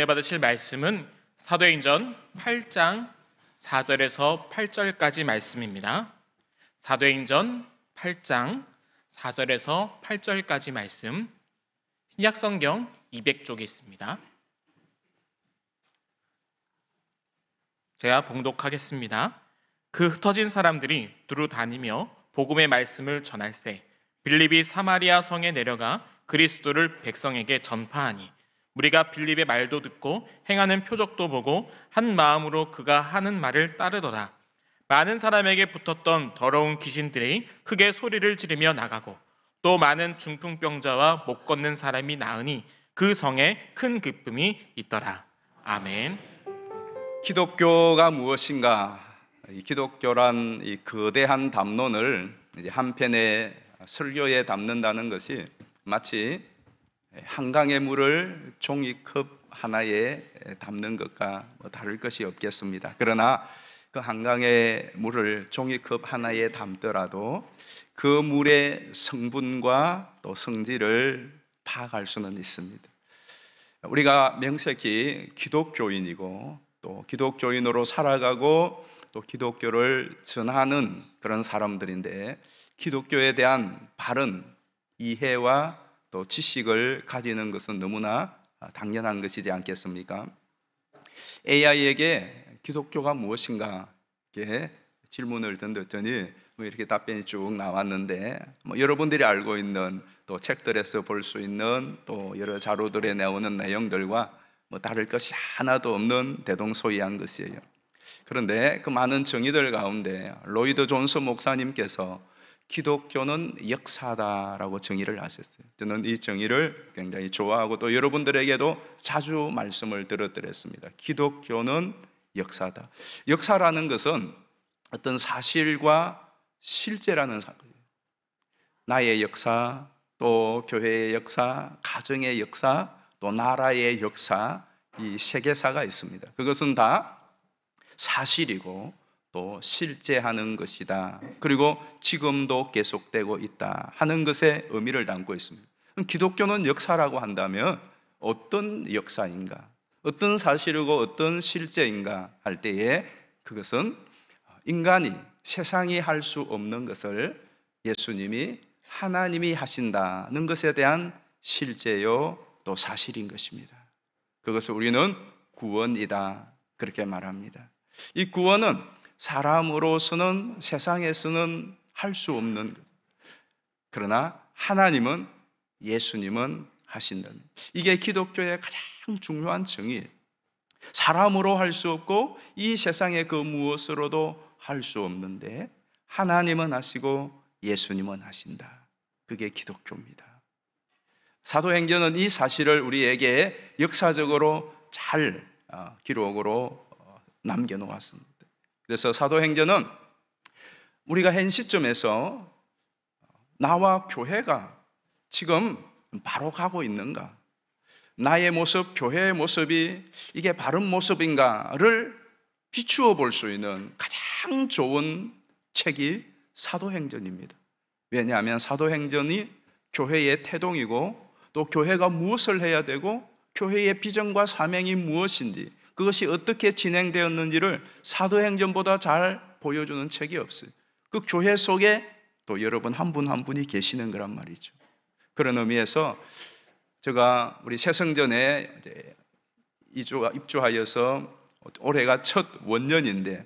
은혜 받으실 말씀은 사도행전 8장 4절에서 8절까지 말씀입니다. 사도행전 8장 4절에서 8절까지 말씀, 신약성경 200쪽에 있습니다. 제가 봉독하겠습니다. 그 흩어진 사람들이 두루 다니며 복음의 말씀을 전할세 빌립이 사마리아 성에 내려가 그리스도를 백성에게 전파하니 무리가 빌립의 말도 듣고 행하는 표적도 보고 한 마음으로 그가 하는 말을 따르더라. 많은 사람에게 붙었던 더러운 귀신들이 크게 소리를 지르며 나가고 또 많은 중풍병자와 못 걷는 사람이 나으니 그 성에 큰 기쁨이 있더라. 아멘. 기독교가 무엇인가? 이 기독교란 이 거대한 담론을 한 편의 설교에 담는다는 것이 마치 한강의 물을 종이컵 하나에 담는 것과 다를 것이 없겠습니다. 그러나 그 한강의 물을 종이컵 하나에 담더라도 그 물의 성분과 또 성질을 파악할 수는 있습니다. 우리가 명색이 기독교인이고 또 기독교인으로 살아가고 또 기독교를 전하는 그런 사람들인데, 기독교에 대한 바른 이해와 또 지식을 가지는 것은 너무나 당연한 것이지 않겠습니까? AI에게 기독교가 무엇인가 이렇게 질문을 던졌더니 이렇게 답변이 쭉 나왔는데, 여러분들이 알고 있는 또 책들에서 볼 수 있는 또 여러 자료들에 나오는 내용들과 다를 것이 하나도 없는 대동소이한 것이에요. 그런데 그 많은 정의들 가운데 로이드 존스 목사님께서 기독교는 역사다라고 정의를 하셨어요. 저는 이 정의를 굉장히 좋아하고 또 여러분들에게도 자주 말씀을 드렸습니다. 기독교는 역사다. 역사라는 것은 어떤 사실과 실제라는 사실이에요. 나의 역사, 또 교회의 역사, 가정의 역사, 또 나라의 역사, 이 세계사가 있습니다. 그것은 다 사실이고 또 실제하는 것이다. 그리고 지금도 계속되고 있다 하는 것에 의미를 담고 있습니다. 그럼 기독교는 역사라고 한다면 어떤 역사인가? 어떤 사실이고 어떤 실제인가 할 때에 그것은 인간이, 세상이 할 수 없는 것을 예수님이, 하나님이 하신다는 것에 대한 실제요 또 사실인 것입니다. 그것을 우리는 구원이다 그렇게 말합니다. 이 구원은 사람으로서는, 세상에서는 할 수 없는 것, 그러나 하나님은, 예수님은 하신다는, 이게 기독교의 가장 중요한 정의예요. 사람으로 할 수 없고 이 세상의 그 무엇으로도 할 수 없는데 하나님은 하시고 예수님은 하신다. 그게 기독교입니다. 사도행전은 이 사실을 우리에게 역사적으로 잘 기록으로 남겨놓았습니다. 그래서 사도행전은 우리가 현 시점에서 나와 교회가 지금 바로 가고 있는가, 나의 모습, 교회의 모습이 이게 바른 모습인가를 비추어 볼 수 있는 가장 좋은 책이 사도행전입니다. 왜냐하면 사도행전이 교회의 태동이고 또 교회가 무엇을 해야 되고 교회의 비전과 사명이 무엇인지, 그것이 어떻게 진행되었는지를 사도행전보다 잘 보여주는 책이 없어요. 그 교회 속에 또 여러분 한 분 한 분이 계시는 거란 말이죠. 그런 의미에서 제가 우리 새성전에 입주하여서 올해가 첫 원년인데,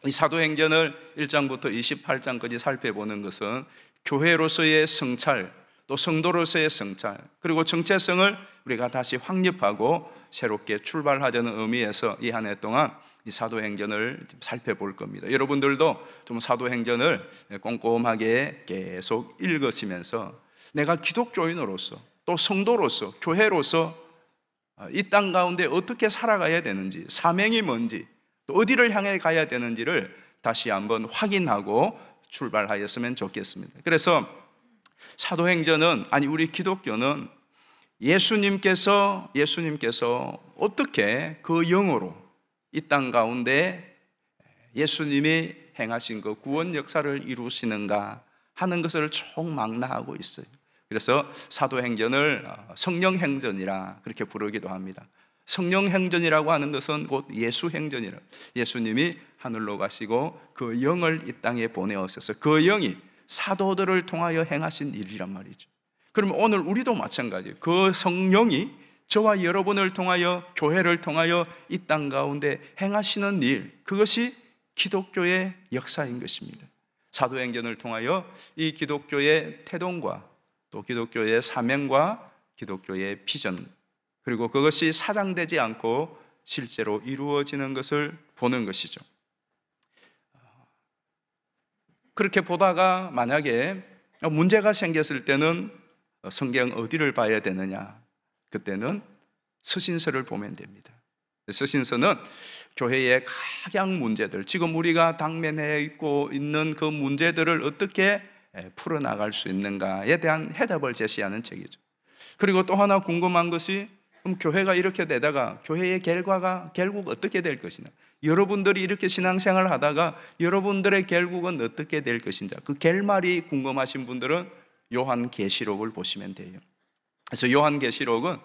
이 사도행전을 1장부터 28장까지 살펴보는 것은 교회로서의 성찰, 또 성도로서의 성찰, 그리고 정체성을 우리가 다시 확립하고 새롭게 출발하자는 의미에서 이 한 해 동안 이 사도행전을 살펴볼 겁니다. 여러분들도 좀 사도행전을 꼼꼼하게 계속 읽으시면서 내가 기독교인으로서 또 성도로서 교회로서 이 땅 가운데 어떻게 살아가야 되는지, 사명이 뭔지, 또 어디를 향해 가야 되는지를 다시 한번 확인하고 출발하였으면 좋겠습니다. 그래서 사도행전은, 아니 우리 기독교는 예수님께서 어떻게 그 영으로 이 땅 가운데 예수님이 행하신 그 구원 역사를 이루시는가 하는 것을 총망라하고 있어요. 그래서 사도행전을 성령행전이라 그렇게 부르기도 합니다. 성령 행전이라고 하는 것은 곧 예수 행전이라. 예수님이 하늘로 가시고 그 영을 이 땅에 보내오셔서 그 영이 사도들을 통하여 행하신 일이란 말이죠. 그러면 오늘 우리도 마찬가지예요. 그 성령이 저와 여러분을 통하여, 교회를 통하여 이 땅 가운데 행하시는 일, 그것이 기독교의 역사인 것입니다. 사도행전을 통하여 이 기독교의 태동과 또 기독교의 사명과 기독교의 비전, 그리고 그것이 사장되지 않고 실제로 이루어지는 것을 보는 것이죠. 그렇게 보다가 만약에 문제가 생겼을 때는 성경 어디를 봐야 되느냐? 그때는 서신서를 보면 됩니다. 서신서는 교회의 각양 문제들, 지금 우리가 당면해 있고 있는 그 문제들을 어떻게 풀어나갈 수 있는가에 대한 해답을 제시하는 책이죠. 그리고 또 하나 궁금한 것이, 그럼 교회가 이렇게 되다가 교회의 결과가 결국 어떻게 될 것이냐? 여러분들이 이렇게 신앙생활을 하다가 여러분들의 결국은 어떻게 될 것인가? 그 결말이 궁금하신 분들은 요한계시록을 보시면 돼요. 그래서 요한계시록은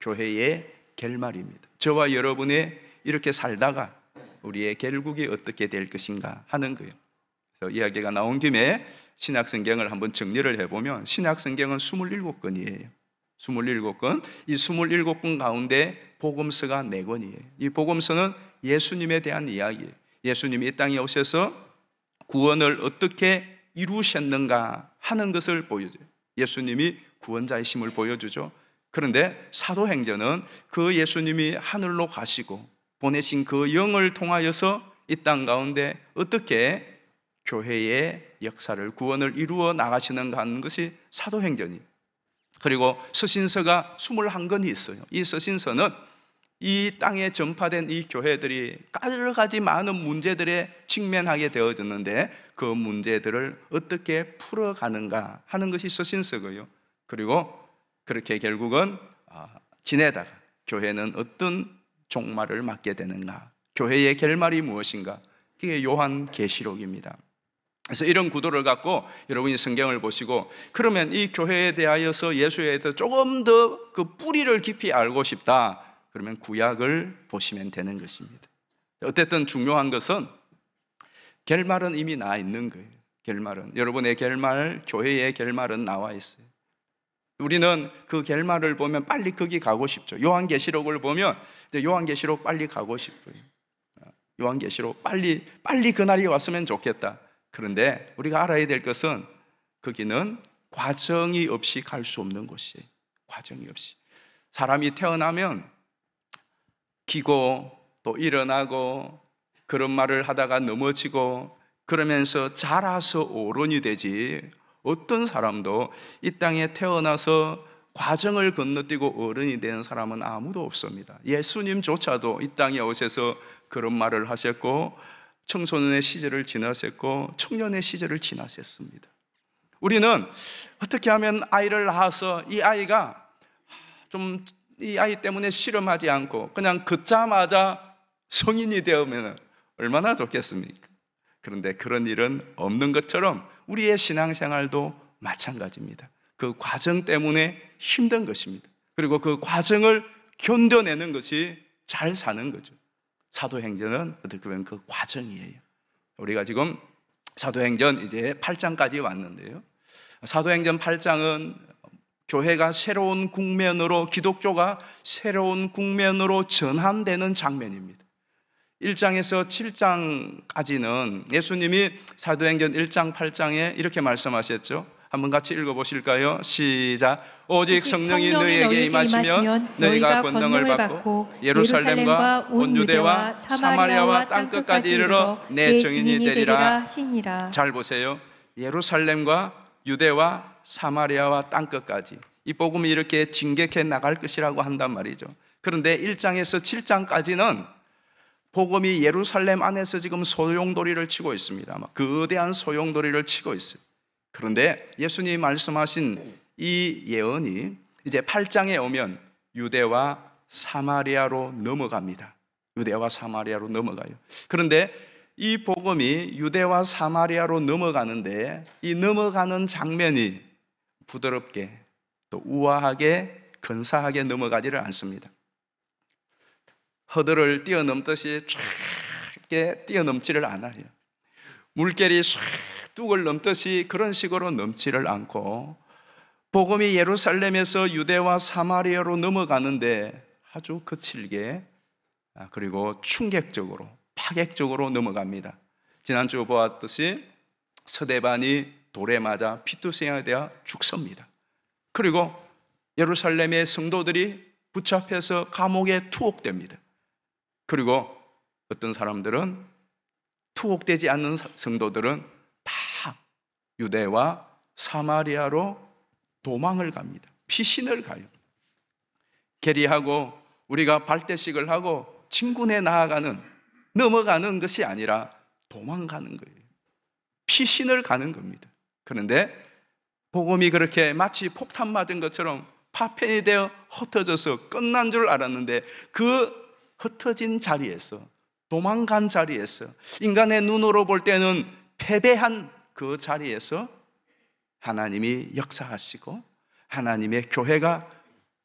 교회의 결말입니다. 저와 여러분이 이렇게 살다가 우리의 결국이 어떻게 될 것인가 하는 거예요. 그래서 이야기가 나온 김에 신약성경을 한번 정리를 해보면 신약성경은 27권이에요. 27권, 이 27권 가운데 복음서가 4권이에요. 이 복음서는 예수님에 대한 이야기예요. 예수님이 이 땅에 오셔서 구원을 어떻게 이루셨는가 하는 것을 보여줘요. 예수님이 구원자이심을 보여주죠. 그런데 사도행전은 그 예수님이 하늘로 가시고 보내신 그 영을 통하여서 이 땅 가운데 어떻게 교회의 역사를, 구원을 이루어 나가시는가 하는 것이 사도행전이에요. 그리고 서신서가 21권이 있어요. 이 서신서는 이 땅에 전파된 이 교회들이 여러 가지 많은 문제들에 직면하게 되어졌는데 그 문제들을 어떻게 풀어가는가 하는 것이 서신서고요. 그리고 그렇게 결국은 지내다가 교회는 어떤 종말을 맞게 되는가, 교회의 결말이 무엇인가, 그게 요한계시록입니다. 그래서 이런 구도를 갖고 여러분이 성경을 보시고, 그러면 이 교회에 대하여서 예수에 대해서 조금 더 그 뿌리를 깊이 알고 싶다, 그러면 구약을 보시면 되는 것입니다. 어쨌든 중요한 것은 결말은 이미 나 있는 거예요. 결말은, 여러분의 결말, 교회의 결말은 나와 있어요. 우리는 그 결말을 보면 빨리 거기 가고 싶죠. 요한계시록을 보면 요한계시록 빨리 가고 싶어요. 요한계시록 빨리 그날이 왔으면 좋겠다. 그런데 우리가 알아야 될 것은 거기는 과정이 없이 갈 수 없는 곳이에요. 과정이 없이. 사람이 태어나면 기고 또 일어나고 그런 말을 하다가 넘어지고 그러면서 자라서 어른이 되지, 어떤 사람도 이 땅에 태어나서 과정을 건너뛰고 어른이 되는 사람은 아무도 없습니다. 예수님조차도 이 땅에 오셔서 그런 말을 하셨고 청소년의 시절을 지나셨고 청년의 시절을 지나셨습니다. 우리는 어떻게 하면 아이를 낳아서 이 아이가 좀 이 아이 때문에 실험하지 않고 그냥 긋자마자 성인이 되면 얼마나 좋겠습니까? 그런데 그런 일은 없는 것처럼 우리의 신앙생활도 마찬가지입니다. 그 과정 때문에 힘든 것입니다. 그리고 그 과정을 견뎌내는 것이 잘 사는 거죠. 사도행전은 어떻게 보면 그 과정이에요. 우리가 지금 사도행전 이제 8장까지 왔는데요. 사도행전 8장은 교회가 새로운 국면으로, 기독교가 새로운 국면으로 전환되는 장면입니다. 1장에서 7장까지는 예수님이 사도행전 1장 8장에 이렇게 말씀하셨죠. 한번 같이 읽어보실까요? 시작. 오직 성령이 너희에게 임하시면 너희가 권능을 받고 예루살렘과 온 유대와 사마리아와 땅끝까지 이르러 내 증인이 되리라 하시니라. 잘 보세요. 예루살렘과 유대와 사마리아와 땅끝까지 이 복음이 이렇게 진격해 나갈 것이라고 한단 말이죠. 그런데 1장에서 7장까지는 복음이 예루살렘 안에서 지금 소용돌이를 치고 있습니다. 거대한 소용돌이를 치고 있어요. 그런데 예수님이 말씀하신 이 예언이 이제 8장에 오면 유대와 사마리아로 넘어갑니다. 유대와 사마리아로 넘어가요. 그런데 이 복음이 유대와 사마리아로 넘어가는데 이 넘어가는 장면이 부드럽게 또 우아하게 근사하게 넘어가지를 않습니다. 허들을 뛰어넘듯이 쫙 뛰어넘지를 않아요. 물결이 쫙 뚝을 넘듯이 그런 식으로 넘지를 않고, 복음이 예루살렘에서 유대와 사마리아로 넘어가는데 아주 거칠게, 그리고 충격적으로, 파격적으로 넘어갑니다. 지난주 보았듯이 스데반이 돌에 맞아 피투성이가 되어 죽습니다. 그리고 예루살렘의 성도들이 붙잡혀서 감옥에 투옥됩니다. 그리고 어떤 사람들은, 투옥되지 않는 성도들은 다 유대와 사마리아로 도망을 갑니다. 피신을 가요. 계리하고 우리가 발대식을 하고 진군에 나아가는, 넘어가는 것이 아니라 도망가는 거예요. 피신을 가는 겁니다. 그런데 복음이 그렇게 마치 폭탄 맞은 것처럼 파편이 되어 흩어져서 끝난 줄 알았는데, 그 흩어진 자리에서, 도망간 자리에서, 인간의 눈으로 볼 때는 패배한 그 자리에서 하나님이 역사하시고, 하나님의 교회가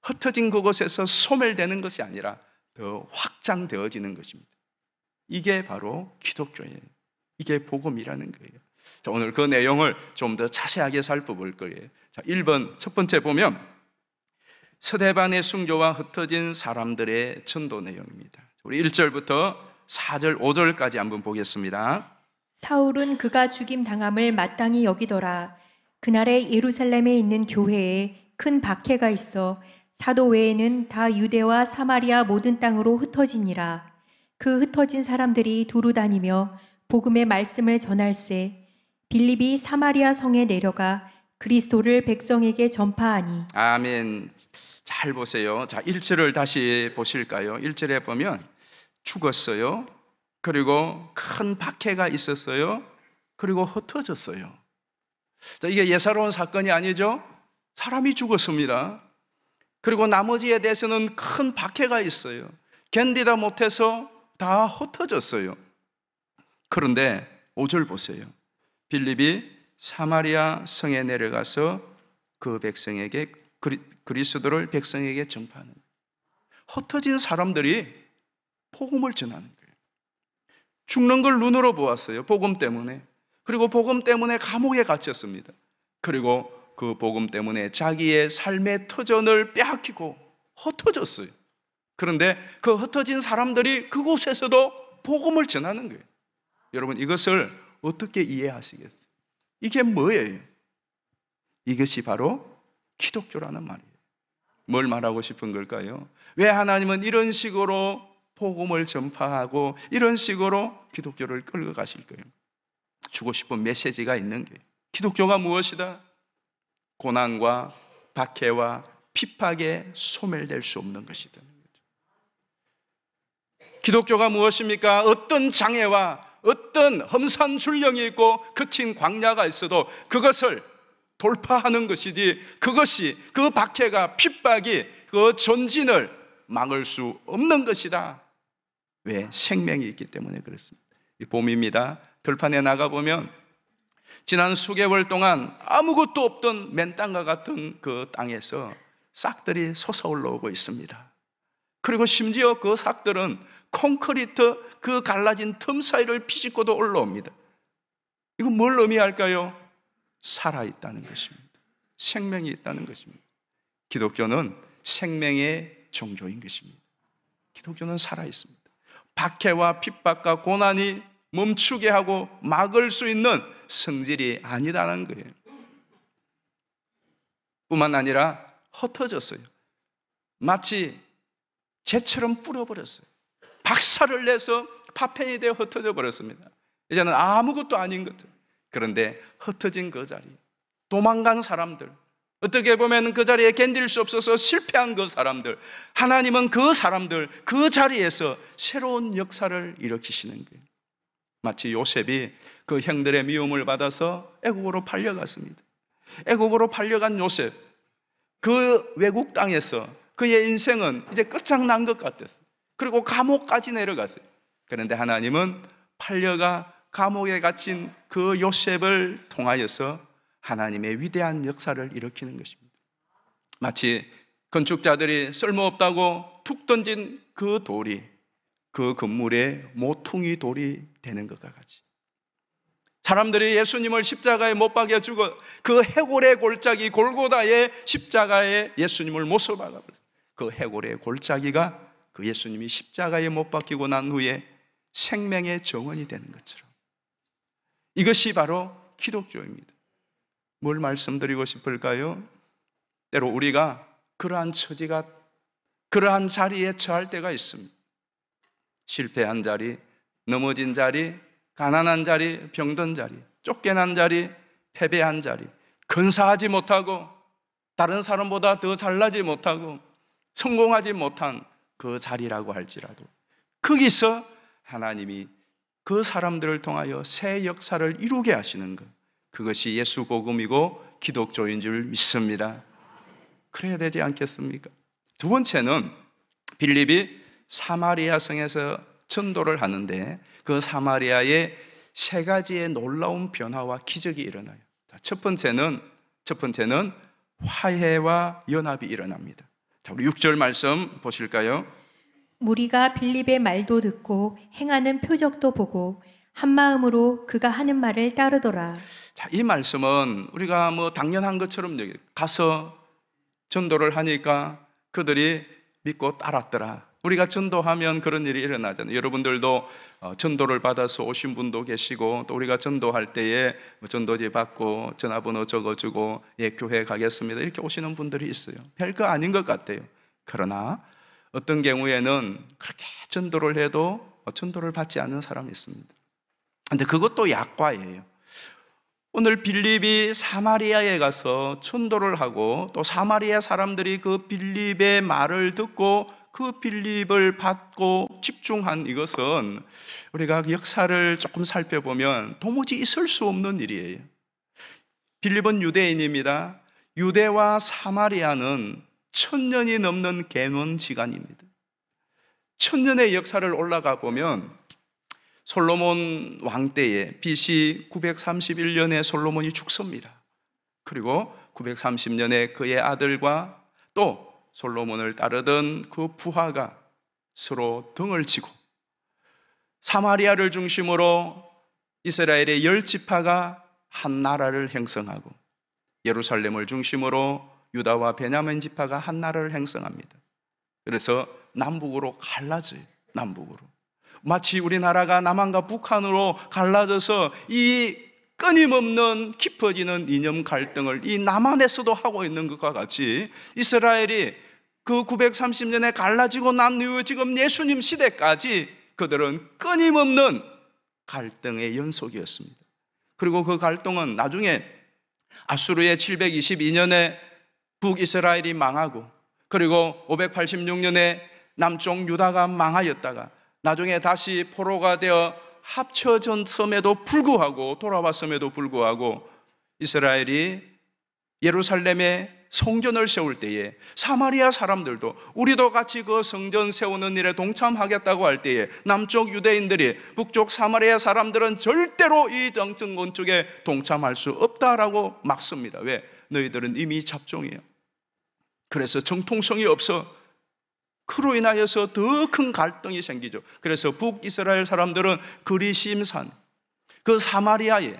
흩어진 그곳에서 소멸되는 것이 아니라 더 확장되어지는 것입니다. 이게 바로 기독교예요. 이게 복음이라는 거예요. 자, 오늘 그 내용을 좀 더 자세하게 살펴볼 거예요. 자, 1번 첫 번째 보면 스데반의 순교와 흩어진 사람들의 전도 내용입니다. 우리 1절부터 4절, 5절까지 한번 보겠습니다. 사울은 그가 죽임 당함을 마땅히 여기더라. 그날에 예루살렘에 있는 교회에 큰 박해가 있어 사도 외에는 다 유대와 사마리아 모든 땅으로 흩어지니라. 그 흩어진 사람들이 두루 다니며 복음의 말씀을 전할세 빌립이 사마리아 성에 내려가 그리스도를 백성에게 전파하니. 아멘. 잘 보세요. 자, 1절을 다시 보실까요? 1절에 보면 죽었어요. 그리고 큰 박해가 있었어요. 그리고 흩어졌어요. 자, 이게 예사로운 사건이 아니죠? 사람이 죽었습니다. 그리고 나머지에 대해서는 큰 박해가 있어요. 견디다 못해서 다 흩어졌어요. 그런데 5절 보세요. 빌립이 사마리아 성에 내려가서 그 백성에게, 그리스도를 백성에게 전파하는, 흩어진 사람들이 복음을 전하는 거예요. 죽는 걸 눈으로 보았어요. 복음 때문에. 그리고 복음 때문에 감옥에 갇혔습니다. 그리고 그 복음 때문에 자기의 삶의 터전을 빼앗기고 흩어졌어요. 그런데 그 흩어진 사람들이 그곳에서도 복음을 전하는 거예요. 여러분, 이것을 어떻게 이해하시겠어요? 이게 뭐예요? 이것이 바로 기독교라는 말이에요. 뭘 말하고 싶은 걸까요? 왜 하나님은 이런 식으로 복음을 전파하고 이런 식으로 기독교를 끌고 가실까요? 주고 싶은 메시지가 있는 거예요. 기독교가 무엇이다? 고난과 박해와 핍박에 소멸될 수 없는 것이다. 기독교가 무엇입니까? 어떤 장애와 어떤 험산 줄령이 있고 거친 광야가 있어도 그것을 돌파하는 것이지, 그것이, 그 박해가, 핍박이 그 전진을 막을 수 없는 것이다. 왜? 생명이 있기 때문에 그렇습니다. 이 봄입니다. 들판에 나가보면 지난 수개월 동안 아무것도 없던 맨땅과 같은 그 땅에서 싹들이 솟아올라오고 있습니다. 그리고 심지어 그 싹들은 콘크리트 그 갈라진 틈 사이를 비집고도 올라옵니다. 이건 뭘 의미할까요? 살아있다는 것입니다. 생명이 있다는 것입니다. 기독교는 생명의 종교인 것입니다. 기독교는 살아있습니다. 박해와 핍박과 고난이 멈추게 하고 막을 수 있는 성질이 아니라는 거예요. 뿐만 아니라 흩어졌어요. 마치 재처럼 뿌려버렸어요. 박살을 내서 파편이 되어 흩어져 버렸습니다. 이제는 아무것도 아닌 것들. 그런데 흩어진 그 자리, 도망간 사람들, 어떻게 보면 그 자리에 견딜 수 없어서 실패한 그 사람들, 하나님은 그 사람들, 그 자리에서 새로운 역사를 일으키시는 거예요. 마치 요셉이 그 형들의 미움을 받아서 애국으로 팔려갔습니다. 애국으로 팔려간 요셉, 그 외국 땅에서 그의 인생은 이제 끝장난 것 같았어요. 그리고 감옥까지 내려갔어요. 그런데 하나님은 팔려가 감옥에 갇힌 그 요셉을 통하여서 하나님의 위대한 역사를 일으키는 것입니다. 마치 건축자들이 쓸모없다고 툭 던진 그 돌이 그 건물의 모퉁이 돌이 되는 것과 같이 사람들이 예수님을 십자가에 못 박여 죽어 그 해골의 골짜기 골고다의 십자가에 예수님을 못을 박아버렸어요. 그 해골의 골짜기가 그 예수님이 십자가에 못 박히고 난 후에 생명의 정원이 되는 것처럼 이것이 바로 기독교입니다. 뭘 말씀드리고 싶을까요? 때로 우리가 그러한 처지가 그러한 자리에 처할 때가 있습니다. 실패한 자리, 넘어진 자리, 가난한 자리, 병든 자리, 쫓겨난 자리, 패배한 자리, 근사하지 못하고 다른 사람보다 더 잘나지 못하고 성공하지 못한 그 자리라고 할지라도 거기서 하나님이 그 사람들을 통하여 새 역사를 이루게 하시는 것, 그것이 예수 복음이고 기독교인 줄 믿습니다. 그래야 되지 않겠습니까? 두 번째는 빌립이 사마리아 성에서 전도를 하는데 그 사마리아에 세 가지의 놀라운 변화와 기적이 일어나요. 첫 번째는 화해와 연합이 일어납니다. 자, 우리 6절 말씀 보실까요? 무리가 빌립의 말도 듣고 행하는 표적도 보고 한 마음으로 그가 하는 말을 따르더라. 자, 이 말씀은 우리가 당연한 것처럼 가서 전도를 하니까 그들이 믿고 따랐더라. 우리가 전도하면 그런 일이 일어나잖아요. 여러분들도 전도를 받아서 오신 분도 계시고 또 우리가 전도할 때에 전도지 받고 전화번호 적어주고 교회 가겠습니다 이렇게 오시는 분들이 있어요. 별거 아닌 것 같아요. 그러나 어떤 경우에는 그렇게 전도를 해도 전도를 받지 않는 사람이 있습니다. 그런데 그것도 약과예요. 오늘 빌립이 사마리아에 가서 전도를 하고 또 사마리아 사람들이 그 빌립의 말을 듣고 그 빌립을 받고 집중한 이것은 우리가 역사를 조금 살펴보면 도무지 있을 수 없는 일이에요. 빌립은 유대인입니다. 유대와 사마리아는 1000년이 넘는 계문지간입니다. 1000년의 역사를 올라가 보면 솔로몬 왕 때에 BC 931년에 솔로몬이 죽습니다. 그리고 930년에 그의 아들과 또 솔로몬을 따르던 그 부하가 서로 등을 치고 사마리아를 중심으로 이스라엘의 10지파가 한 나라를 형성하고 예루살렘을 중심으로 유다와 베냐민 지파가 한 나라를 형성합니다. 그래서 남북으로 갈라져요. 남북으로. 마치 우리나라가 남한과 북한으로 갈라져서 이 끊임없는 깊어지는 이념 갈등을 이 남한에서도 하고 있는 것과 같이 이스라엘이 그 930년에 갈라지고 난 이후 지금 예수님 시대까지 그들은 끊임없는 갈등의 연속이었습니다. 그리고 그 갈등은 나중에 아수르의 722년에 북이스라엘이 망하고 그리고 586년에 남쪽 유다가 망하였다가 나중에 다시 포로가 되어 합쳐졌음에도 불구하고 돌아왔음에도 불구하고 이스라엘이 예루살렘에 성전을 세울 때에 사마리아 사람들도 우리도 같이 그 성전 세우는 일에 동참하겠다고 할 때에 남쪽 유대인들이 북쪽 사마리아 사람들은 절대로 이 정청 건축에 동참할 수 없다라고 막습니다. 왜? 너희들은 이미 잡종이에요. 그래서 정통성이 없어. 그로 인하여서 더 큰 갈등이 생기죠. 그래서 북이스라엘 사람들은 그리심산, 그 사마리아에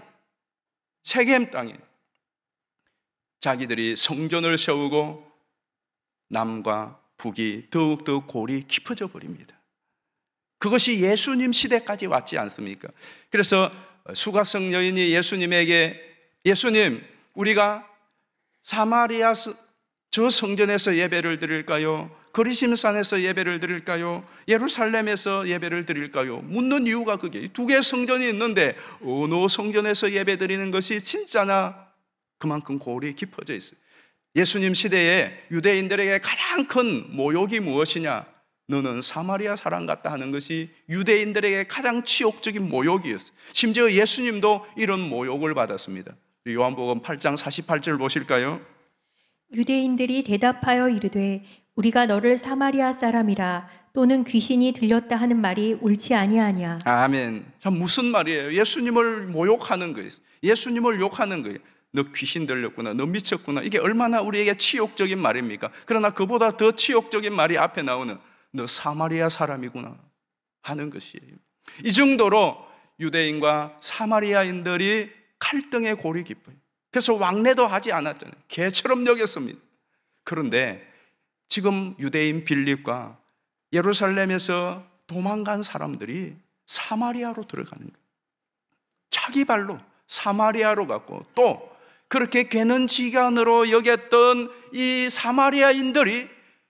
세겜 땅에 자기들이 성전을 세우고 남과 북이 더욱더 골이 깊어져 버립니다. 그것이 예수님 시대까지 왔지 않습니까? 그래서 수가성 여인이 예수님에게 예수님, 우리가 사마리아 저 성전에서 예배를 드릴까요? 거리심산에서 예배를 드릴까요? 예루살렘에서 예배를 드릴까요? 묻는 이유가 그게 두 개의 성전이 있는데 어느 성전에서 예배 드리는 것이 진짜나 그만큼 골이 깊어져 있어요. 예수님 시대에 유대인들에게 가장 큰 모욕이 무엇이냐? 너는 사마리아 사람 같다 하는 것이 유대인들에게 가장 치욕적인 모욕이었어요. 심지어 예수님도 이런 모욕을 받았습니다. 요한복음 8장 48절 보실까요? 유대인들이 대답하여 이르되 우리가 너를 사마리아 사람이라 또는 귀신이 들렸다 하는 말이 옳지 아니하냐. 아멘. 참 무슨 말이에요? 예수님을 모욕하는 거예요. 예수님을 욕하는 거예요. 너 귀신 들렸구나, 너 미쳤구나. 이게 얼마나 우리에게 치욕적인 말입니까? 그러나 그보다 더 치욕적인 말이 앞에 나오는 너 사마리아 사람이구나. 하는 것이에요. 이 정도로 유대인과 사마리아인들이 갈등의 골이 깊어요. 그래서 왕래도 하지 않았잖아요. 개처럼 여겼습니다. 그런데 지금 유대인 빌립과 예루살렘에서 도망간 사람들이 사마리아로 들어가는 거예요. 자기 발로 사마리아로 갔고, 또 그렇게 괴는지간으로 여겼던 이 사마리아인들이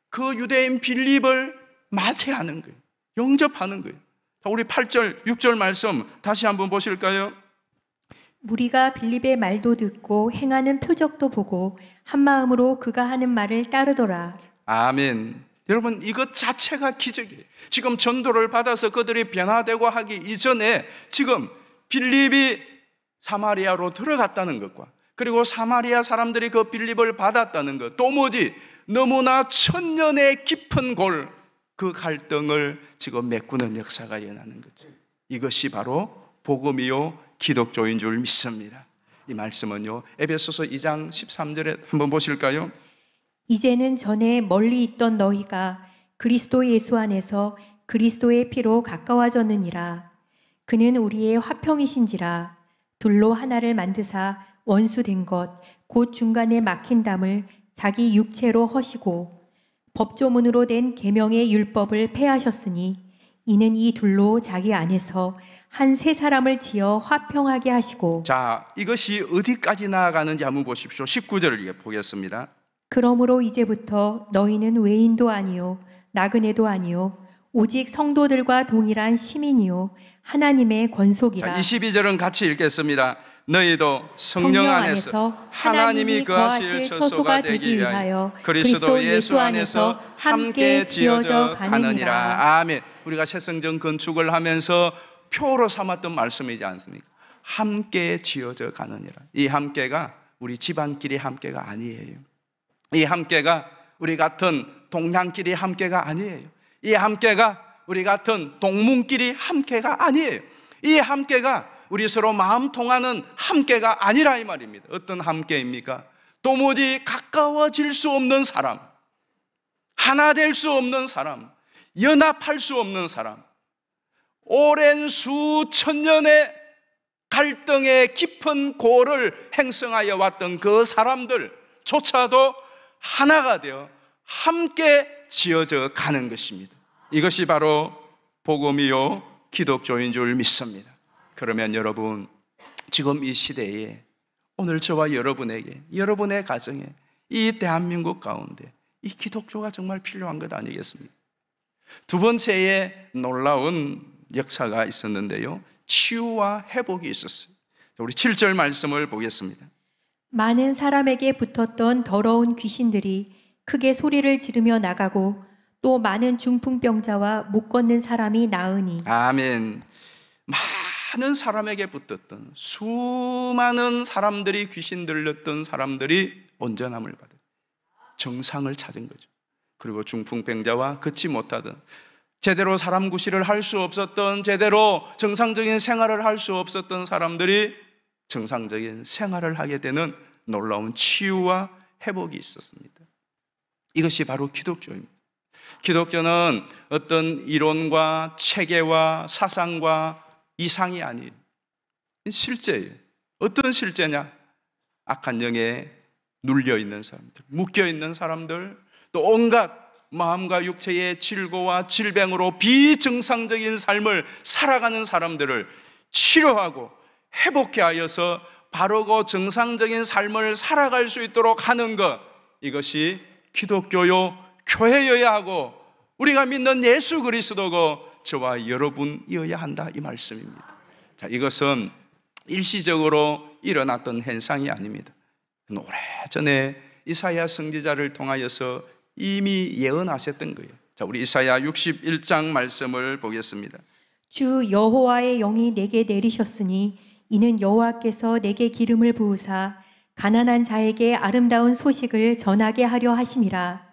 그 유대인 빌립을 맞이하는 거예요. 영접하는 거예요. 우리 8절, 6절 말씀 다시 한번 보실까요? 무리가 빌립의 말도 듣고 행하는 표적도 보고 한 마음으로 그가 하는 말을 따르더라. 아멘. 여러분, 이것 자체가 기적이에요. 지금 전도를 받아서 그들이 변화되고 하기 이전에 지금 빌립이 사마리아로 들어갔다는 것과, 그리고 사마리아 사람들이 그 빌립을 받았다는 것, 또 뭐지? 너무나 천년의 깊은 골, 그 갈등을 지금 메꾸는 역사가 일어나는 거죠. 이것이 바로 복음이요 기독교인 줄 믿습니다. 이 말씀은요, 에베소서 2장 13절에 한번 보실까요? 이제는 전에 멀리 있던 너희가 그리스도 예수 안에서 그리스도의 피로 가까워졌느니라. 그는 우리의 화평이신지라. 둘로 하나를 만드사 원수된 것 곧 중간에 막힌 담을 자기 육체로 허시고 법조문으로 된 계명의 율법을 폐하셨으니 이는 이 둘로 자기 안에서 한 세 사람을 지어 화평하게 하시고. 자, 이것이 어디까지 나아가는지 한번 보십시오. 19절을 보겠습니다. 그러므로 이제부터 너희는 외인도 아니요 나그네도 아니요 오직 성도들과 동일한 시민이요 하나님의 권속이라. 자, 22절은 같이 읽겠습니다. 너희도 성령 안에서 하나님이 거하실 처소가 되기 위하여 그리스도 예수 안에서 함께 지어져 가느니라. 아멘. 우리가 새성전 건축을 하면서 표로 삼았던 말씀이지 않습니까? 함께 지어져 가느니라. 이 함께가 우리 집안끼리 함께가 아니에요. 이 함께가 우리 같은 동양끼리 함께가 아니에요. 이 함께가 우리 같은 동문끼리 함께가 아니에요. 이 함께가 우리 서로 마음 통하는 함께가 아니라 이 말입니다. 어떤 함께입니까? 도무지 가까워질 수 없는 사람, 하나 될 수 없는 사람, 연합할 수 없는 사람, 오랜 수천 년의 갈등의 깊은 골을 행성하여 왔던 그 사람들조차도 하나가 되어 함께 지어져 가는 것입니다. 이것이 바로 복음이요 기독교인 줄 믿습니다. 그러면 여러분, 지금 이 시대에 오늘 저와 여러분에게, 여러분의 가정에, 이 대한민국 가운데 이 기독교가 정말 필요한 것 아니겠습니까? 두 번째의 놀라운 역사가 있었는데요, 치유와 회복이 있었어요. 우리 7절 말씀을 보겠습니다. 많은 사람에게 붙었던 더러운 귀신들이 크게 소리를 지르며 나가고 또 많은 중풍병자와 못 걷는 사람이 나으니. 아멘. 많은 사람에게 붙었던 수많은 사람들이, 귀신 들렸던 사람들이 온전함을 받은, 정상을 찾은 거죠. 그리고 중풍병자와 걷지 못하던, 제대로 사람 구실을 할 수 없었던, 제대로 정상적인 생활을 할 수 없었던 사람들이 정상적인 생활을 하게 되는 놀라운 치유와 회복이 있었습니다. 이것이 바로 기독교입니다. 기독교는 어떤 이론과 체계와 사상과 이상이 아닌 실제예요. 어떤 실제냐? 악한 영에 눌려있는 사람들, 묶여있는 사람들, 또 온갖 마음과 육체의 질고와 질병으로 비정상적인 삶을 살아가는 사람들을 치료하고 회복해 하여서 바르고 정상적인 삶을 살아갈 수 있도록 하는 것, 이것이 기독교요 교회여야 하고 우리가 믿는 예수 그리스도고 저와 여러분이어야 한다, 이 말씀입니다. 자, 이것은 일시적으로 일어났던 현상이 아닙니다. 오래전에 이사야 선지자를 통하여서 이미 예언하셨던 거예요. 자, 우리 이사야 61장 말씀을 보겠습니다. 주 여호와의 영이 내게 내리셨으니 이는 여호와께서 내게 기름을 부으사 가난한 자에게 아름다운 소식을 전하게 하려 하심이라.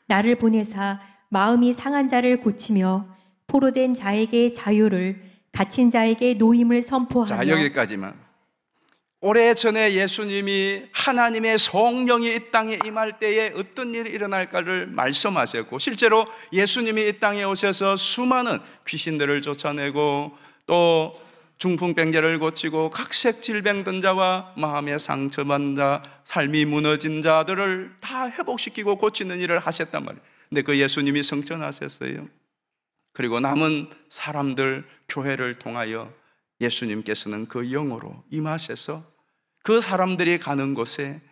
나를 보내사 마음이 상한 자를 고치며 포로된 자에게 자유를, 갇힌 자에게 노임을 선포하며. 자, 여기까지만. 오래전에 예수님이 하나님의 성령이 이 땅에 임할 때에 어떤 일이 일어날까를 말씀하셨고, 실제로 예수님이 이 땅에 오셔서 수많은 귀신들을 쫓아내고 또 중풍병자를 고치고 각색 질병든 자와 마음의 상처받은 자, 삶이 무너진 자들을 다 회복시키고 고치는 일을 하셨단 말이에요. 근데 그 예수님이 성천하셨어요. 그리고 남은 사람들, 교회를 통하여 예수님께서는 그 영으로 임하셔서 그 사람들이 가는 곳에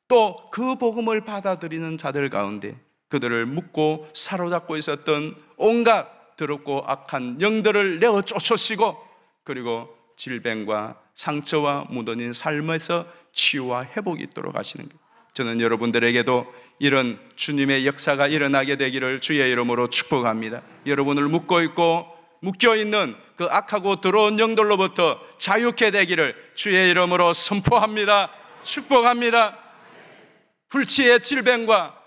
또 그 복음을 받아들이는 자들 가운데 그들을 묶고 사로잡고 있었던 온갖 더럽고 악한 영들을 내어 쫓으시고, 그리고 질병과 상처와 묻어진 삶에서 치유와 회복이 있도록 하시는 거예요. 저는 여러분들에게도 이런 주님의 역사가 일어나게 되기를 주의 이름으로 축복합니다. 여러분을 묶고 있고 묶여있는 그 악하고 더러운 영들로부터 자유케 되기를 주의 이름으로 선포합니다. 축복합니다. 불치의 질병과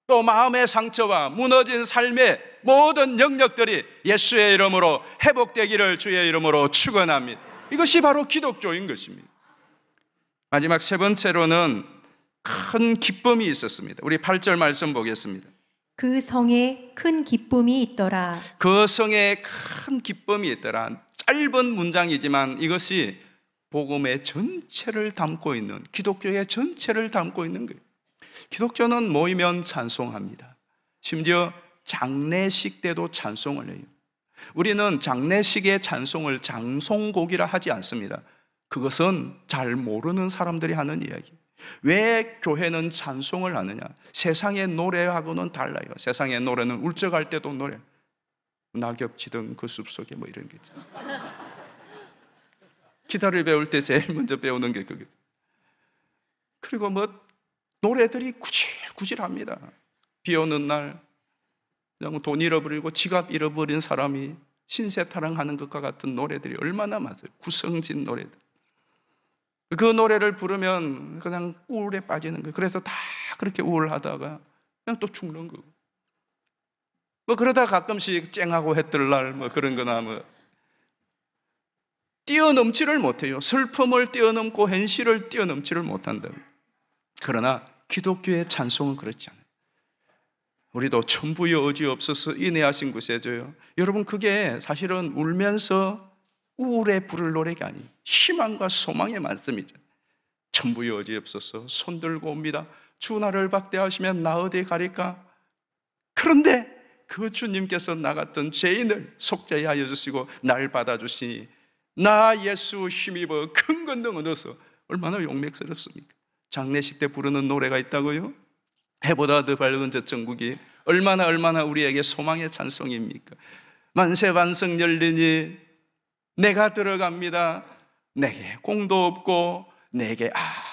또 마음의 상처와 무너진 삶의 모든 영역들이 예수의 이름으로 회복되기를 주의 이름으로 축원합니다. 이것이 바로 기독교인 것입니다. 마지막 세 번째로는 큰 기쁨이 있었습니다. 우리 8절 말씀 보겠습니다. 그 성에 큰 기쁨이 있더라. 그 성에 큰 기쁨이 있더라. 짧은 문장이지만 이것이 복음의 전체를 담고 있는, 기독교의 전체를 담고 있는 거예요. 기독교는 모이면 찬송합니다. 심지어 장례식 때도 찬송을 해요. 우리는 장례식의 찬송을 장송곡이라 하지 않습니다. 그것은 잘 모르는 사람들이 하는 이야기. 왜 교회는 찬송을 하느냐? 세상의 노래하고는 달라요. 세상의 노래는 울적할 때도 노래, 낙엽 지던 그 숲속에 뭐 이런 게 있잖아요. 기타를 배울 때 제일 먼저 배우는 게 그게. 그리고 뭐 노래들이 구질구질합니다. 비 오는 날 돈 잃어버리고 지갑 잃어버린 사람이 신세타령하는 것과 같은 노래들이 얼마나 많아요. 구성진 노래들. 그 노래를 부르면 그냥 우울에 빠지는 거예요. 그래서 다 그렇게 우울하다가 그냥 또 죽는 거고. 뭐 그러다 가끔씩 쨍하고 해 뜰 날 뭐 그런 거나 뭐 뛰어넘지를 못해요. 슬픔을 뛰어넘고 현실을 뛰어넘지를 못한다. 그러나 기독교의 찬송은 그렇지 않아요. 우리도 천부의 의지 없어서 인내하신 구세주요. 여러분, 그게 사실은 울면서 우울에 부를 노래가 아니에요. 희망과 소망의 말씀이죠. 천부의 의지 없어서 손들고 옵니다. 주 나를 박대하시면 나 어디 가릴까? 그런데 그 주님께서 나 같은 죄인을 속죄하여 주시고 날 받아주시니 나 예수 힘입어 큰 건능 얻어서 얼마나 용맥스럽습니까? 장례식 때 부르는 노래가 있다고요? 해보다 더 밝은 저 천국이 얼마나 우리에게 소망의 찬송입니까? 만세반석 열리니 내가 들어갑니다. 내게 공도 없고 내게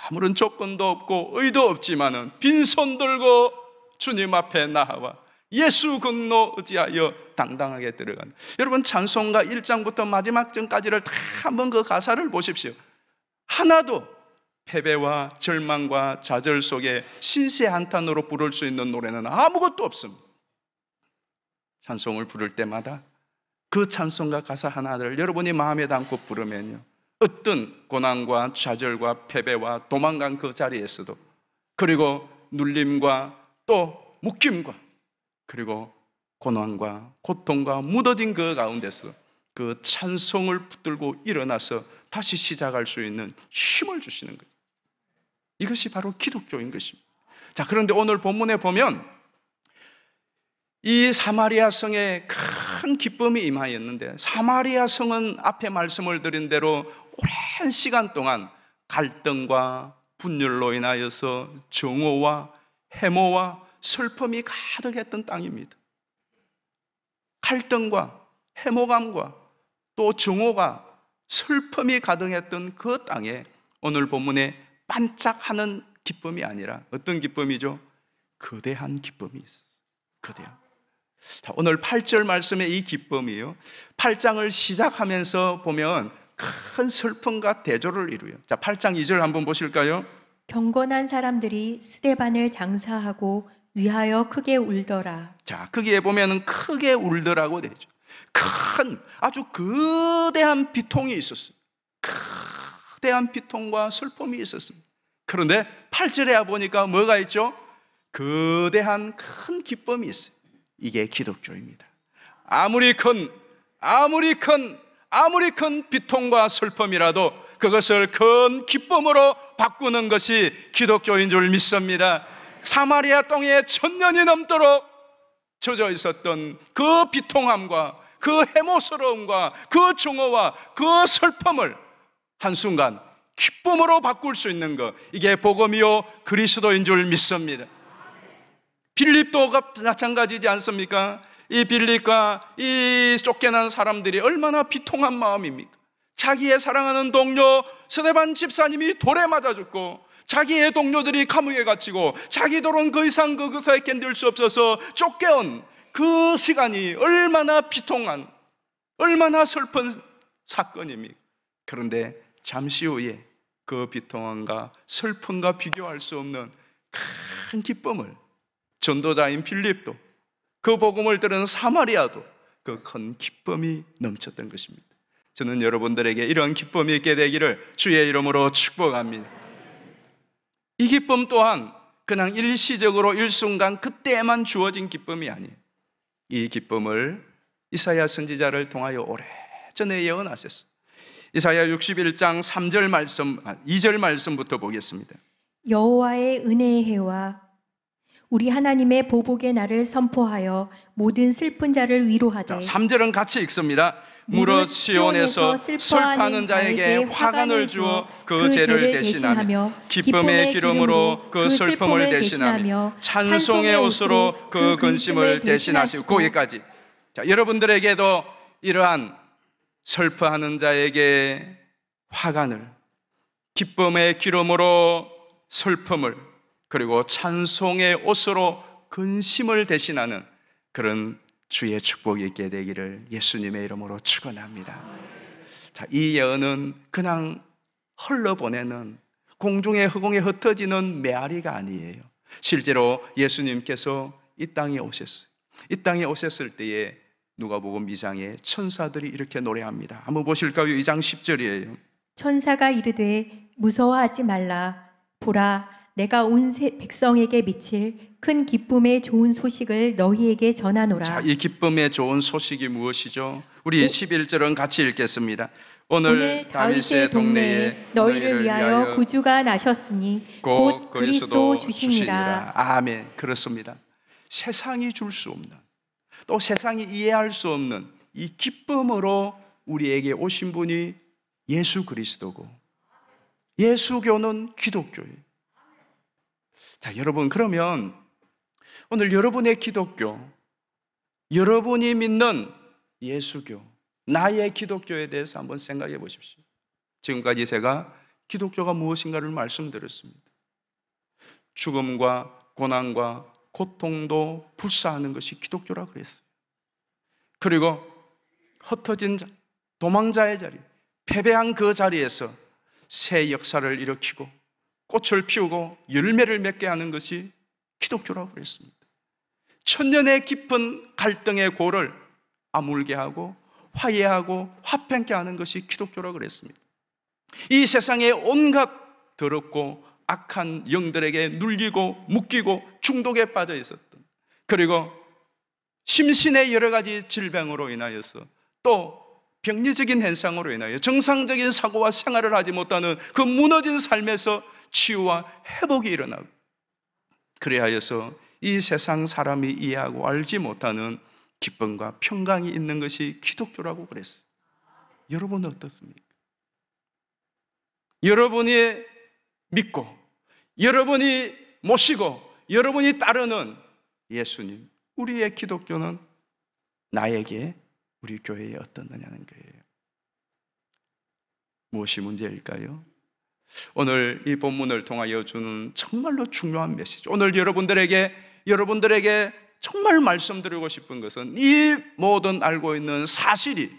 아무런 조건도 없고 의도 없지만은 빈손 들고 주님 앞에 나와 예수 긍노 의지하여 당당하게 들어간다. 여러분, 찬송가 1장부터 마지막 장까지를 다 한번 그 가사를 보십시오. 하나도 패배와 절망과 좌절 속에 신세 한탄으로 부를 수 있는 노래는 아무것도 없습니다. 찬송을 부를 때마다 그 찬송가 가사 하나를 여러분이 마음에 담고 부르면요, 어떤 고난과 좌절과 패배와 도망간 그 자리에서도, 그리고 눌림과 또 묶임과 그리고 고난과 고통과 묻어진 그 가운데서 그 찬송을 붙들고 일어나서 다시 시작할 수 있는 힘을 주시는 거예요. 이것이 바로 기독교인 것입니다. 자, 그런데 오늘 본문에 보면 이 사마리아 성에 큰 기쁨이 임하였는데, 사마리아 성은 앞에 말씀을 드린 대로 오랜 시간 동안 갈등과 분열로 인하여서 정오와 해모와 슬픔이 가득했던 땅입니다. 갈등과 해모감과 또 정오가 슬픔이 가득했던 그 땅에 오늘 본문에 반짝하는 기쁨이 아니라 어떤 기쁨이죠? 거대한 기쁨이 있었어요. 거대한. 자, 오늘 8절 말씀의 이 기쁨이요, 8장을 시작하면서 보면 큰 슬픔과 대조를 이루어요. 자, 8장 2절 한번 보실까요? 경건한 사람들이 스데반을 장사하고 위하여 크게 울더라. 자, 거기에 보면은 크게 울더라고 되죠. 큰 아주 거대한 비통이 있었어요. 거대한 비통과 슬픔이 있었습니다. 그런데 8절에 보니까 뭐가 있죠? 거대한 큰 기쁨이 있어요. 이게 기독교입니다. 아무리 큰 비통과 슬픔이라도 그것을 큰 기쁨으로 바꾸는 것이 기독교인 줄 믿습니다. 사마리아 땅에 1000년이 넘도록 젖어 있었던 그 비통함과 그 해모스러움과 그 증오와 그 슬픔을 한순간 기쁨으로 바꿀 수 있는 것, 이게 복음이요 그리스도인 줄 믿습니다. 빌립도 마찬가지지 않습니까? 이 빌립과 이 쫓겨난 사람들이 얼마나 비통한 마음입니까? 자기의 사랑하는 동료 스데반 집사님이 돌에 맞아 죽고, 자기의 동료들이 감옥에 갇히고, 자기들은 더 이상 그것에 견딜 수 없어서 쫓겨온 그 시간이 얼마나 비통한, 얼마나 슬픈 사건입니까? 그런데 잠시 후에 그 비통함과 슬픔과 비교할 수 없는 큰 기쁨을 전도자인 빌립도, 그 복음을 들은 사마리아도 그 큰 기쁨이 넘쳤던 것입니다. 저는 여러분들에게 이런 기쁨이 있게 되기를 주의 이름으로 축복합니다. 이 기쁨 또한 그냥 일시적으로 일순간 그때만 주어진 기쁨이 아니에요. 이 기쁨을 이사야 선지자를 통하여 오래전에 예언하셨어요. 이사야 61장 3절 말씀, 2절 말씀부터 보겠습니다. 여호와의 은혜의 해와 우리 하나님의 보복의 날을 선포하여 모든 슬픈 자를 위로하되. 3절은 같이 읽습니다. 무릇 시온에서 슬퍼하는 자에게 화관을 주어 그 죄를 대신하며 기쁨의 기름으로 그 슬픔을 대신하며 찬송의 옷으로 그 근심을 대신하시고. 거기까지. 자, 여러분들에게도 이러한 슬퍼하는 자에게 화관을, 기쁨의 기름으로 슬픔을, 그리고 찬송의 옷으로 근심을 대신하는 그런 주의 축복이 있게 되기를 예수님의 이름으로 축원합니다. 자, 이 예언은 그냥 흘러보내는 공중의 허공에 흩어지는 메아리가 아니에요. 실제로 예수님께서 이 땅에 오셨어요. 이 땅에 오셨을 때에 누가복음 2장에 천사들이 이렇게 노래합니다. 한번 보실까요? 2장 10절이에요. 천사가 이르되 무서워하지 말라. 보라, 내가 온 백성에게 미칠 큰 기쁨의 좋은 소식을 너희에게 전하노라. 자, 이 기쁨의 좋은 소식이 무엇이죠? 우리 11절은 같이 읽겠습니다. 오늘 다윗의 동네에 너희를 위하여 구주가 나셨으니 곧 그리스도 주시니라. 아멘. 그렇습니다. 세상이 줄 수 없는, 또 세상이 이해할 수 없는 이 기쁨으로 우리에게 오신 분이 예수 그리스도고, 예수교는 기독교예요. 자, 여러분, 그러면 오늘 여러분의 기독교, 여러분이 믿는 예수교, 나의 기독교에 대해서 한번 생각해 보십시오. 지금까지 제가 기독교가 무엇인가를 말씀드렸습니다. 죽음과 고난과 고통도 불사하는 것이 기독교라고 그랬어요. 그리고 흩어진 도망자의 자리, 패배한 그 자리에서 새 역사를 일으키고 꽃을 피우고 열매를 맺게 하는 것이 기독교라고 그랬습니다. 천년의 깊은 갈등의 고를 아물게 하고 화해하고 화평케 하는 것이 기독교라고 그랬습니다. 이 세상에 온갖 더럽고 악한 영들에게 눌리고 묶이고 중독에 빠져 있었던, 그리고 심신의 여러 가지 질병으로 인하여서 또 병리적인 현상으로 인하여 정상적인 사고와 생활을 하지 못하는 그 무너진 삶에서 치유와 회복이 일어나고, 그래하여서 이 세상 사람이 이해하고 알지 못하는 기쁨과 평강이 있는 것이 기독교라고 그랬어요. 여러분은 어떻습니까? 여러분이 믿고 여러분이 모시고 여러분이 따르는 예수님, 우리의 기독교는 나에게, 우리 교회에 어떻느냐는 거예요. 무엇이 문제일까요? 오늘 이 본문을 통하여 주는 정말로 중요한 메시지, 오늘 여러분들에게 정말 말씀드리고 싶은 것은 이 모든 알고 있는 사실이,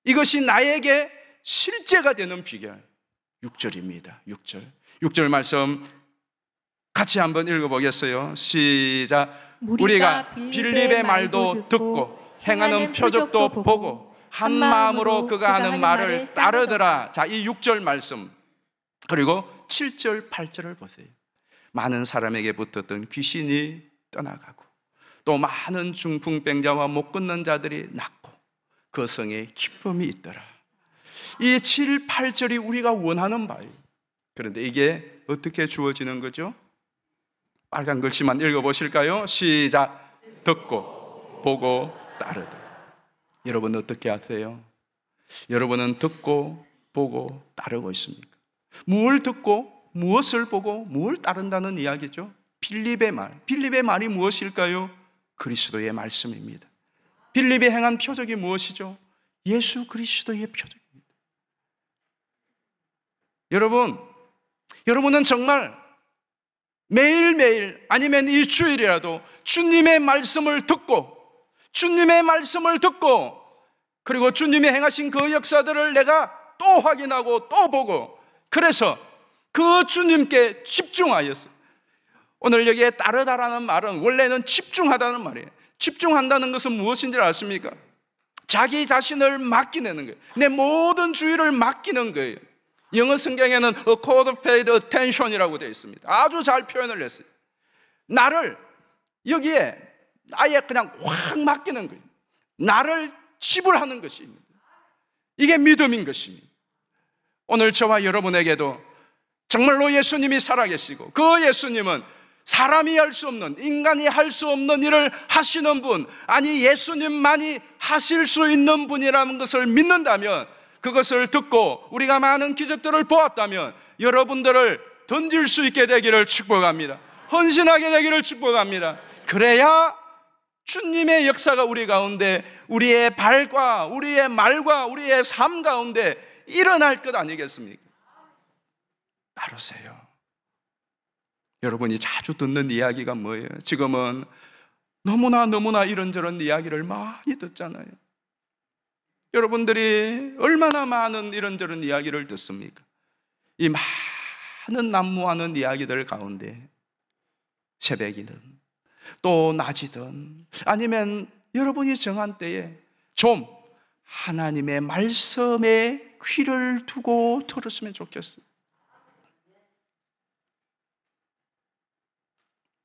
이것이 나에게 실제가 되는 비결, 6절입니다. 6절 말씀 같이 한번 읽어보겠어요. 시작. 우리가 빌립의 말도 듣고 행하는 표적도 보고 한 마음으로 그가 하는 말을 따르더라. 자, 이 6절 말씀 그리고 7절, 8절을 보세요. 많은 사람에게 붙었던 귀신이 떠나가고 또 많은 중풍병자와 못 걷는 자들이 낫고 그 성에 기쁨이 있더라. 이 7, 8절이 우리가 원하는 바예요. 그런데 이게 어떻게 주어지는 거죠? 빨간 글씨만 읽어보실까요? 시작. 듣고 보고 따르더라. 여러분 어떻게 하세요? 여러분은 듣고 보고 따르고 있습니까? 무엇을 듣고 무엇을 보고 무엇을 따른다는 이야기죠? 빌립의 말. 빌립의 말이 무엇일까요? 그리스도의 말씀입니다. 빌립이 행한 표적이 무엇이죠? 예수 그리스도의 표적입니다. 여러분은 정말 매일매일 아니면 이 주일이라도 주님의 말씀을 듣고 그리고 주님이 행하신 그 역사들을 내가 또 확인하고 또 보고 그래서 그 주님께 집중하였어요. 오늘 여기에 따르다라는 말은 원래는 집중하다는 말이에요. 집중한다는 것은 무엇인지 아십니까? 자기 자신을 맡기는 거예요. 내 모든 주의를 맡기는 거예요. 영어 성경에는 a cold paid attention이라고 되어 있습니다. 아주 잘 표현을 했어요. 나를 여기에 아예 그냥 확 맡기는 거예요. 나를 지불하는 것입니다. 이게 믿음인 것입니다. 오늘 저와 여러분에게도 정말로 예수님이 살아계시고 그 예수님은 사람이 할 수 없는, 인간이 할 수 없는 일을 하시는 분, 아니 예수님만이 하실 수 있는 분이라는 것을 믿는다면, 그것을 듣고 우리가 많은 기적들을 보았다면 여러분들을 던질 수 있게 되기를 축복합니다. 헌신하게 되기를 축복합니다. 그래야 주님의 역사가 우리 가운데, 우리의 발과 우리의 말과 우리의 삶 가운데 일어날 것 아니겠습니까? 따르세요. 여러분이 자주 듣는 이야기가 뭐예요? 지금은 너무나 이런저런 이야기를 많이 듣잖아요. 여러분들이 얼마나 많은 이런저런 이야기를 듣습니까? 이 많은 난무하는 이야기들 가운데 새벽이든 또 낮이든 아니면 여러분이 정한 때에 좀 하나님의 말씀에 귀를 두고 들었으면 좋겠어요.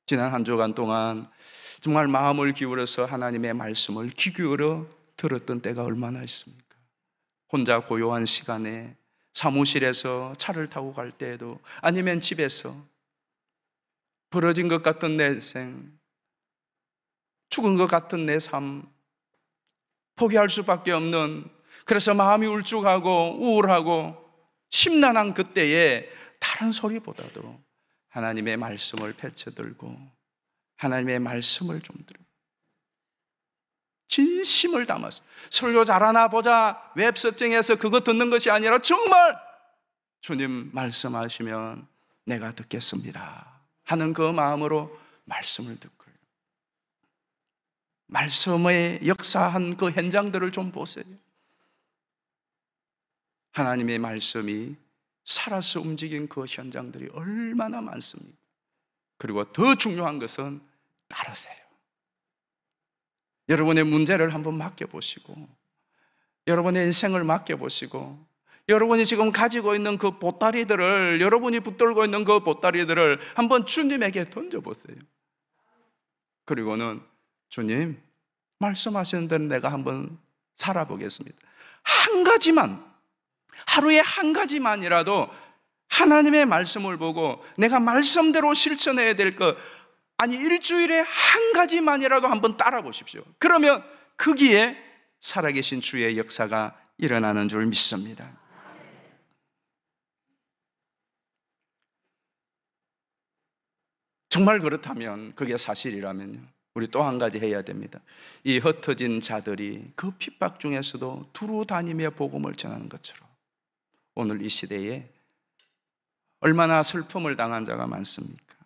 지난 한 주간 동안 정말 마음을 기울여서 하나님의 말씀을 귀 기울여 들었던 때가 얼마나 있습니까? 혼자 고요한 시간에 사무실에서 차를 타고 갈 때에도 아니면 집에서 부러진 것 같은 내 생, 죽은 것 같은 내 삶, 포기할 수밖에 없는, 그래서 마음이 울쭉하고 우울하고 심란한 그때에 다른 소리보다도 하나님의 말씀을 펼쳐들고 하나님의 말씀을 좀 들고 진심을 담아서 설교 잘하나 보자 웹서칭해서 그거 듣는 것이 아니라 정말 주님 말씀하시면 내가 듣겠습니다 하는 그 마음으로 말씀을 듣고 말씀의 역사한 그 현장들을 좀 보세요. 하나님의 말씀이 살아서 움직인 그 현장들이 얼마나 많습니까? 그리고 더 중요한 것은 따르세요. 여러분의 문제를 한번 맡겨보시고 여러분의 인생을 맡겨보시고 여러분이 지금 가지고 있는 그 보따리들을, 여러분이 붙들고 있는 그 보따리들을 한번 주님에게 던져보세요. 그리고는 주님 말씀하시는 대로 내가 한번 살아보겠습니다. 한 가지만, 하루에 한 가지만이라도 하나님의 말씀을 보고 내가 말씀대로 실천해야 될 것, 아니 일주일에 한 가지만이라도 한번 따라 보십시오. 그러면 거기에 살아계신 주의 역사가 일어나는 줄 믿습니다. 정말 그렇다면, 그게 사실이라면요, 우리 또 한 가지 해야 됩니다. 이 흩어진 자들이 그 핍박 중에서도 두루 다니며 복음을 전하는 것처럼 오늘 이 시대에 얼마나 슬픔을 당한 자가 많습니까?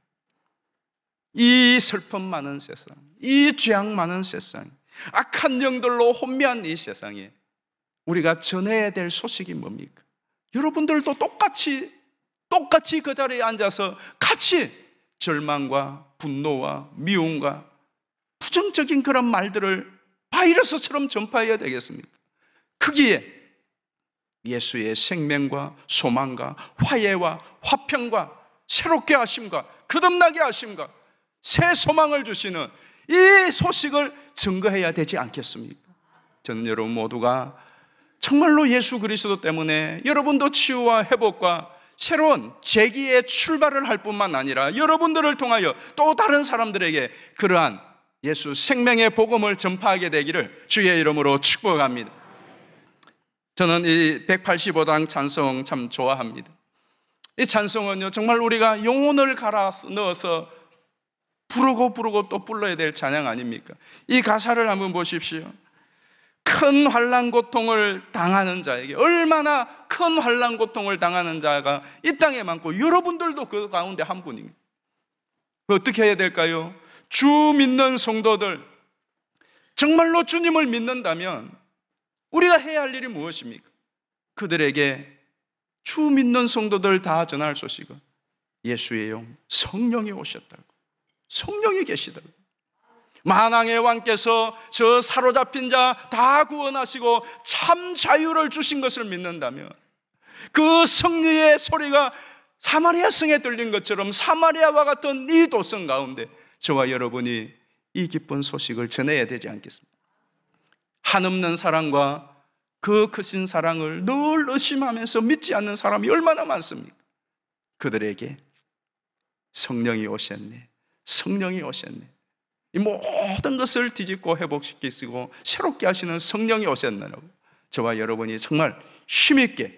이 슬픔 많은 세상, 이 죄악 많은 세상, 악한 영들로 혼미한 이 세상에 우리가 전해야 될 소식이 뭡니까? 여러분들도 똑같이 그 자리에 앉아서 같이 절망과 분노와 미움과 부정적인 그런 말들을 바이러스처럼 전파해야 되겠습니까? 거기에 예수의 생명과 소망과 화해와 화평과 새롭게 하심과 거듭나게 하심과 새 소망을 주시는 이 소식을 증거해야 되지 않겠습니까? 저는 여러분 모두가 정말로 예수 그리스도 때문에 여러분도 치유와 회복과 새로운 재기의 출발을 할 뿐만 아니라 여러분들을 통하여 또 다른 사람들에게 그러한 예수 생명의 복음을 전파하게 되기를 주의 이름으로 축복합니다. 저는 이 185장 찬송 참 좋아합니다. 이 찬송은요, 정말 우리가 영혼을 갈아 넣어서 부르고 또 불러야 될 찬양 아닙니까? 이 가사를 한번 보십시오. 큰 환난 고통을 당하는 자에게, 얼마나 큰 환난 고통을 당하는 자가 이 땅에 많고 여러분들도 그 가운데 한 분입니다. 어떻게 해야 될까요? 주 믿는 성도들, 정말로 주님을 믿는다면 우리가 해야 할 일이 무엇입니까? 그들에게, 주 믿는 성도들 다 전할 소식은 예수의 영 성령이 오셨다고, 성령이 계시다고, 만왕의 왕께서 저 사로잡힌 자 다 구원하시고 참 자유를 주신 것을 믿는다면 그 승리의 소리가 사마리아 성에 들린 것처럼 사마리아와 같은 이 도성 가운데 저와 여러분이 이 기쁜 소식을 전해야 되지 않겠습니까? 한없는 사랑과 그 크신 사랑을 늘 의심하면서 믿지 않는 사람이 얼마나 많습니까? 그들에게 성령이 오셨네, 성령이 오셨네, 이 모든 것을 뒤집고 회복시키시고 새롭게 하시는 성령이 오셨나라고 저와 여러분이 정말 힘있게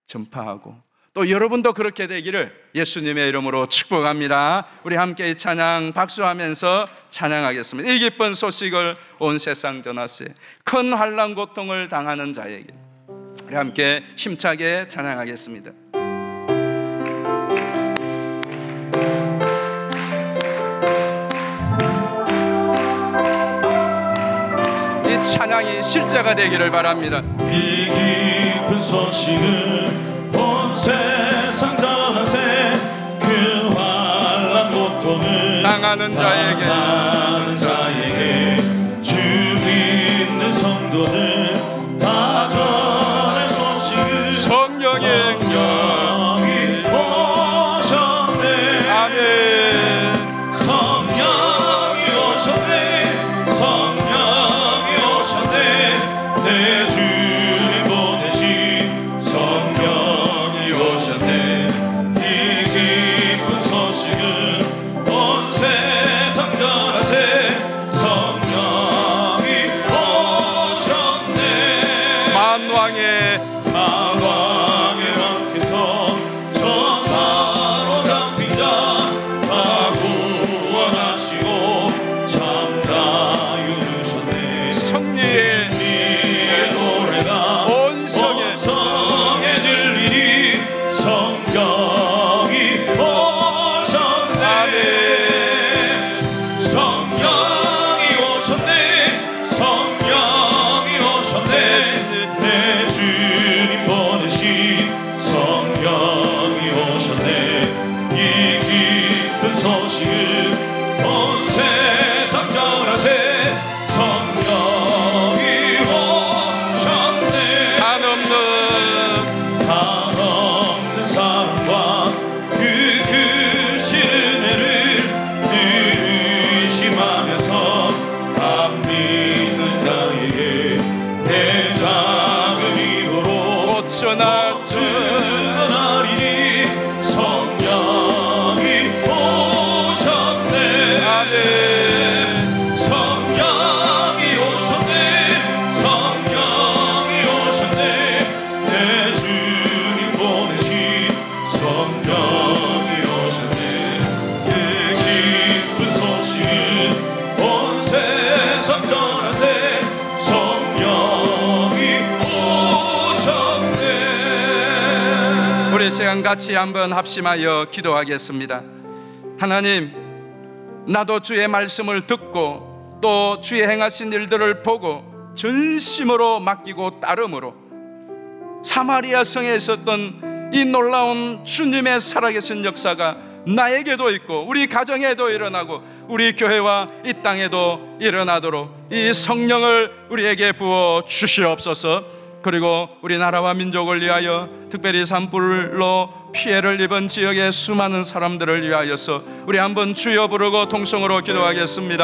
전파하고 또 여러분도 그렇게 되기를 예수님의 이름으로 축복합니다. 우리 함께 이 찬양 박수하면서 찬양하겠습니다. 이 기쁜 소식을 온 세상 전하세, 큰 환난 고통을 당하는 자에게. 우리 함께 힘차게 찬양하겠습니다. 이 찬양이 실제가 되기를 바랍니다. 이 기쁜 소식을 온 세상 전하세, 그 환난 고통을 당하는 자에게 주 믿는 성도들 다 전할 소식을 성령이 오셨네. 아멘. 성령이 오셨네. 성령이 오셨네. 내 주님 보내신 성령이 오셨네. 이 기쁜 소식을 온 세상 전하세, 성령이 오셨네. 만왕의 왕께서 저 사로잡힌 자 다 구원하시고 참 자유 주셨네. 승리의 노래가 온 성에 들리니 성령이 오셨네. 성령이 오셨네. 성령이 오셨네. 내 주님 보내신 성령이 오셨네. 이 기쁜 소식을 온 세상 전하세, 성령이 오셨네. 한없는 사랑과 그 크신 은혜를 늘 의심하면서 안 믿는 자에게 내 작은 힘으로 고쳐나리니 성령이 오셨네. 성령이 오셨네. 성령이 오셨네. 내 주님 보내신 성령이 오셨네. 이 기쁜 소식을 온 세상 전하세, 성령이 오셨네. 우리 시간 같이 한번 합심하여 기도하겠습니다. 하나님, 나도 주의 말씀을 듣고 또 주의 행하신 일들을 보고 전심으로 맡기고 따름으로 사마리아 성에 있었던 이 놀라운 주님의 살아계신 역사가 나에게도 있고 우리 가정에도 일어나고 우리 교회와 이 땅에도 일어나도록 이 성령을 우리에게 부어 주시옵소서. 그리고 우리나라와 민족을 위하여 특별히 산불로 피해를 입은 지역의 수많은 사람들을 위하여서 우리 한번 주여 부르고 통성으로 기도하겠습니다.